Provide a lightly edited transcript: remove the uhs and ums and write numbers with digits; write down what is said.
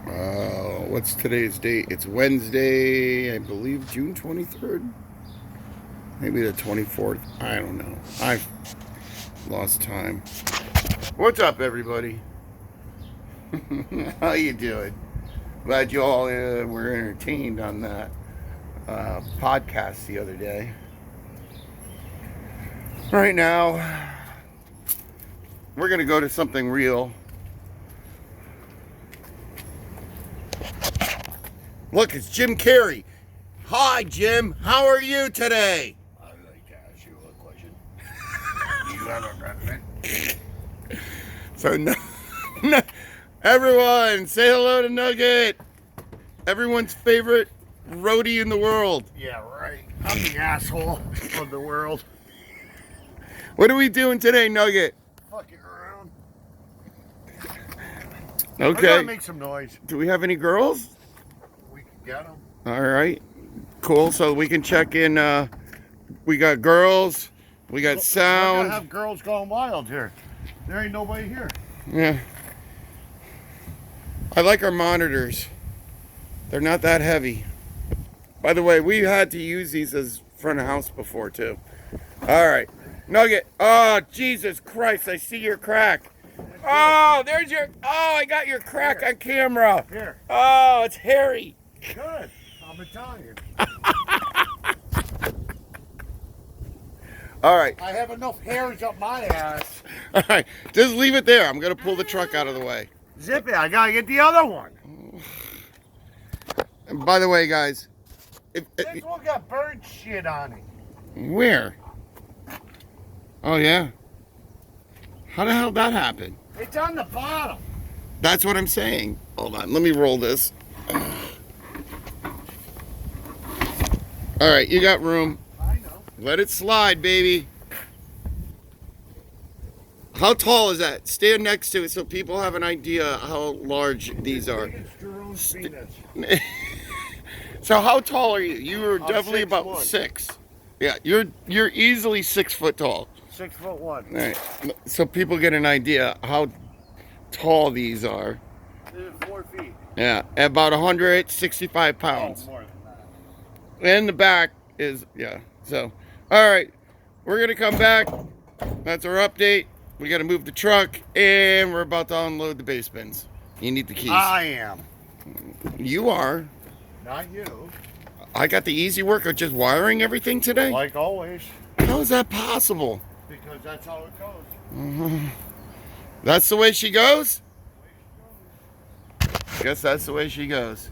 What's today's date? It's Wednesday, I believe, June 23rd. Maybe the 24th. I don't know. I've lost time. What's up, everybody? How you doing? Glad you all were entertained on that podcast the other day. Right now, we're going to go to something real. Look, it's Jim Carrey. Hi, Jim. How are you today? I'd like to ask you a question. You have a president? So, no, everyone, say hello to Nugget. Everyone's favorite roadie in the world. Yeah, right. I'm the asshole of the world. What are we doing today, Nugget? Fucking around. I Okay. gotta make some noise. Do we have any girls? We can get them. All right. Cool. So we can check in. We got girls. We got We're sound. gonna have girls going wild here. There ain't nobody here. Yeah. I like our monitors. They're not that heavy. By the way, we had to use these as front of house before too. All right. Nugget. Oh, Jesus Christ. I see your crack. Oh, there's your. Oh, I got your crack on camera. Here. Oh, it's hairy. Good. I'm Italian. All right. I have enough hairs up my ass. All right. Just leave it there. I'm going to pull the truck out of the way. Zip it. I gotta get the other one. And by the way, guys. This one got bird shit on it. Where? Oh, yeah. How the hell did that happen? It's on the bottom. That's what I'm saying. Hold on. Let me roll this. All right. You got room. I know. Let it slide, baby. How tall is that? Stand next to it so people have an idea how large these are. It's Jerome's penis. So how tall are you? You were I'm definitely about 6'1". 6. Yeah, you're easily 6 foot tall. 6'1". All right. So people get an idea how tall these are. This is 4 feet. Yeah, about 165 pounds. Oh, more than that. And the back is, yeah. So, all right, we're gonna come back. That's our update. We gotta move the truck, and we're about to unload the base bins. You need the keys. I am. You are. Not you. I got the easy work of just wiring everything today. Like always. How is that possible? Because that's how it goes. That's the way she goes? Guess that's the way she goes.